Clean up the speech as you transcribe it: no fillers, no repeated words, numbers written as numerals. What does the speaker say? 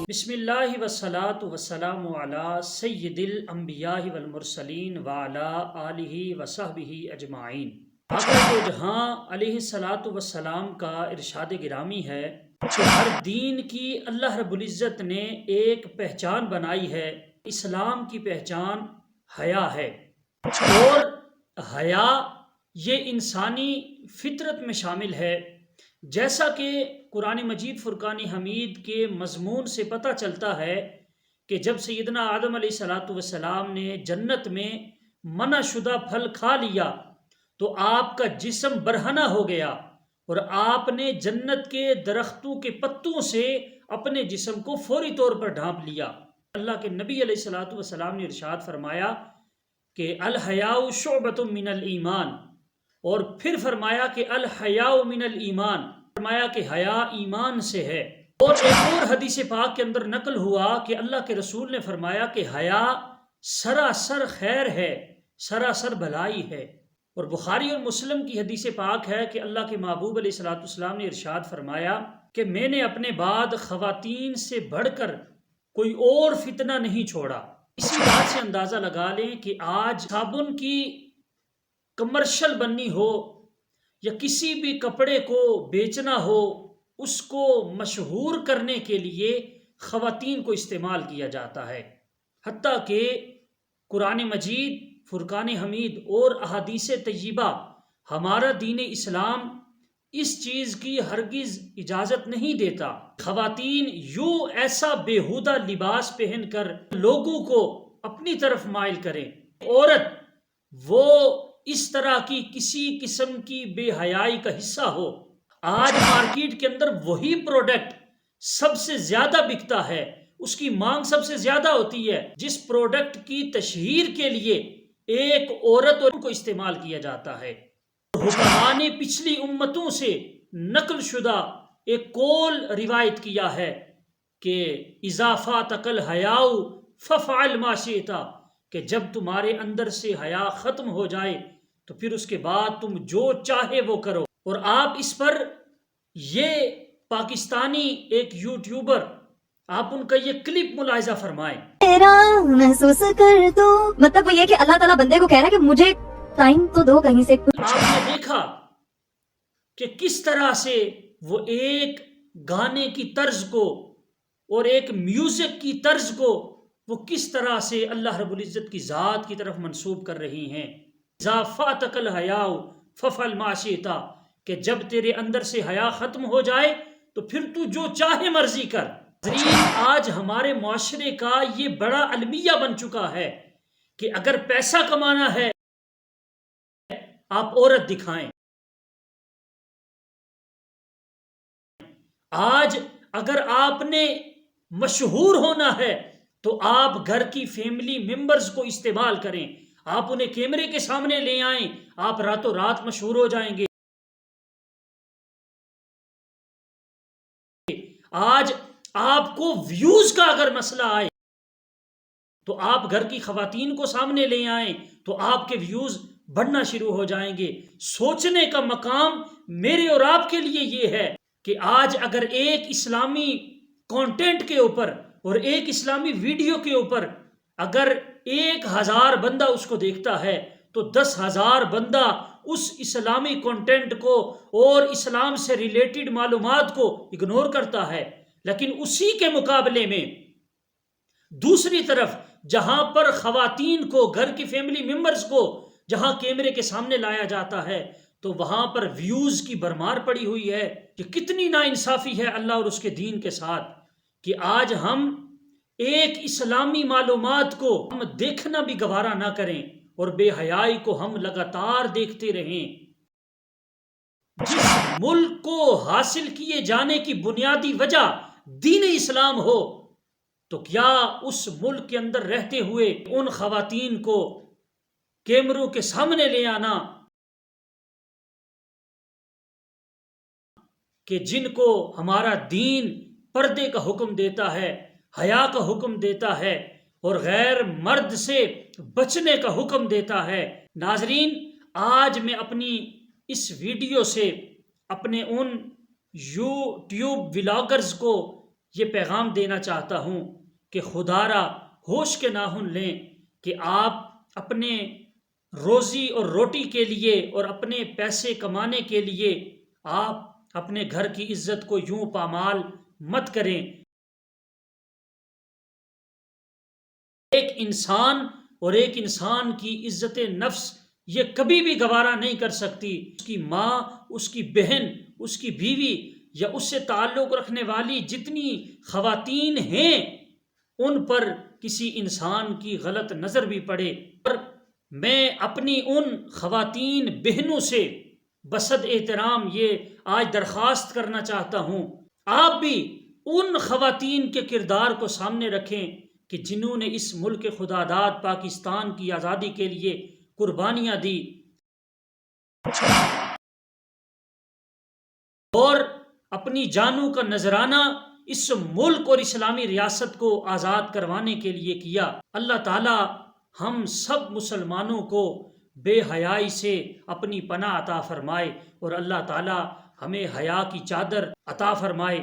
بسم اللہ والصلاة والسلام علی سید الانبیاء والمرسلین وعلی آلہ وصحبہ اجمعین۔ آقا دو جہاں علیہ الصلاۃ والسلام کا ارشاد گرامی ہے کہ ہر دین کی اللہ رب العزت نے ایک پہچان بنائی ہے، اسلام کی پہچان حیا ہے، اور حیا یہ انسانی فطرت میں شامل ہے۔ جیسا کہ قرآن مجید فرقان حمید کے مضمون سے پتہ چلتا ہے کہ جب سیدنا آدم علیہ الصلاۃ والسلام نے جنت میں منع شدہ پھل کھا لیا تو آپ کا جسم برہنہ ہو گیا، اور آپ نے جنت کے درختوں کے پتوں سے اپنے جسم کو فوری طور پر ڈھانپ لیا۔ اللہ کے نبی علیہ الصلاۃ والسلام نے ارشاد فرمایا کہ الحیاء شعبۃ من الایمان، اور پھر فرمایا کہ الحیاء من الایمان، فرمایا کہ حیا ایمان سے ہے۔ اور ایک اور حدیث پاک کے اندر نقل ہوا کہ اللہ کے رسول نے فرمایا کہ حیا سراسر خیر ہے، سراسر بھلائی ہے۔ اور بخاری اور مسلم کی حدیث پاک ہے کہ اللہ کے محبوب علیہ الصلوۃ والسلام نے ارشاد فرمایا کہ میں نے اپنے بعد خواتین سے بڑھ کر کوئی اور فتنہ نہیں چھوڑا۔ اسی بات سے اندازہ لگا لیں کہ آج صابن کی کمرشل بننی ہو یا کسی بھی کپڑے کو بیچنا ہو، اس کو مشہور کرنے کے لیے خواتین کو استعمال کیا جاتا ہے، حتیٰ کہ قرآن مجید، فرقان حمید اور احادیث طیبہ، ہمارا دین اسلام اس چیز کی ہرگز اجازت نہیں دیتا۔ خواتین یوں ایسا بیہودہ لباس پہن کر لوگوں کو اپنی طرف مائل کریں، عورت وہ اس طرح کی کسی قسم کی بے حیائی کا حصہ ہو۔ آج مارکیٹ کے اندر وہی پروڈکٹ سب سے زیادہ بکتا ہے، اس کی مانگ سب سے زیادہ ہوتی ہے جس پروڈکٹ کی تشہیر کے لیے ایک عورت کو استعمال کیا جاتا ہے۔ حکماء نے پچھلی امتوں سے نقل شدہ ایک قول روایت کیا ہے کہ اذا فاتک الحیاء ففعل ما شئت، کہ جب تمہارے اندر سے حیا ختم ہو جائے تو پھر اس کے بعد تم جو چاہے وہ کرو۔ اور آپ اس پر یہ پاکستانی ایک یوٹیوبر، آپ ان کا یہ کلپ ملاحظہ فرمائیں۔ محسوس کر دو، مطلب وہ یہ کہ اللہ تعالیٰ بندے کو کہہ رہا ہے کہ مجھے ٹائم تو دو کہیں سے۔ آپ نے دیکھا کہ کس طرح سے وہ ایک گانے کی طرز کو اور ایک میوزک کی طرز کو وہ کس طرح سے اللہ رب العزت کی ذات کی طرف منسوب کر رہی ہیں۔ اذا فاتک الحیاء ففعل ما شئت، کہ جب تیرے اندر سے حیا ختم ہو جائے تو پھر تو جو چاہے مرضی کر۔ آج ہمارے معاشرے کا یہ بڑا المیہ بن چکا ہے کہ اگر پیسہ کمانا ہے آپ عورت دکھائیں۔ آج اگر آپ نے مشہور ہونا ہے تو آپ گھر کی فیملی ممبرز کو استعمال کریں، آپ انہیں کیمرے کے سامنے لے آئیں، آپ راتوں رات مشہور ہو جائیں گے۔ آج آپ کو ویوز کا اگر مسئلہ آئے تو آپ گھر کی خواتین کو سامنے لے آئیں تو آپ کے ویوز بڑھنا شروع ہو جائیں گے۔ سوچنے کا مقام میرے اور آپ کے لیے یہ ہے کہ آج اگر ایک اسلامی کانٹینٹ کے اوپر اور ایک اسلامی ویڈیو کے اوپر اگر 1000 بندہ اس کو دیکھتا ہے تو 10,000 بندہ اس اسلامی کنٹینٹ کو اور اسلام سے ریلیٹڈ معلومات کو اگنور کرتا ہے۔ لیکن اسی کے مقابلے میں دوسری طرف جہاں پر خواتین کو، گھر کی فیملی ممبرز کو جہاں کیمرے کے سامنے لایا جاتا ہے تو وہاں پر ویوز کی بھرمار پڑی ہوئی ہے۔ کہ کتنی ناانصافی ہے اللہ اور اس کے دین کے ساتھ کہ آج ہم ایک اسلامی معلومات کو ہم دیکھنا بھی گوارا نہ کریں اور بے حیائی کو ہم لگاتار دیکھتے رہیں۔ جس ملک کو حاصل کیے جانے کی بنیادی وجہ دین اسلام ہو تو کیا اس ملک کے اندر رہتے ہوئے ان خواتین کو کیمروں کے سامنے لے آنا کہ جن کو ہمارا دین پردے کا حکم دیتا ہے، حیا کا حکم دیتا ہے اور غیر مرد سے بچنے کا حکم دیتا ہے۔ ناظرین، آج میں اپنی اس ویڈیو سے اپنے ان یوٹیوب ولاگرز کو یہ پیغام دینا چاہتا ہوں کہ خدا را ہوش کے ناخن لیں کہ آپ اپنے روزی اور روٹی کے لیے اور اپنے پیسے کمانے کے لیے آپ اپنے گھر کی عزت کو یوں پامال مت کریں۔ ایک انسان اور ایک انسان کی عزت نفس یہ کبھی بھی گوارا نہیں کر سکتی۔ اس کی ماں، اس کی بہن، اس کی بیوی یا اس سے تعلق رکھنے والی جتنی خواتین ہیں ان پر کسی انسان کی غلط نظر بھی پڑے، اور میں اپنی ان خواتین بہنوں سے بصد احترام یہ آج درخواست کرنا چاہتا ہوں، آپ بھی ان خواتین کے کردار کو سامنے رکھیں کہ جنہوں نے اس ملک خدا داد پاکستان کی آزادی کے لیے قربانیاں دی اور اپنی جانوں کا نذرانہ اس ملک اور اسلامی ریاست کو آزاد کروانے کے لیے کیا۔ اللہ تعالی ہم سب مسلمانوں کو بے حیائی سے اپنی پناہ عطا فرمائے اور اللہ تعالی ہمیں حیا کی چادر عطا فرمائے۔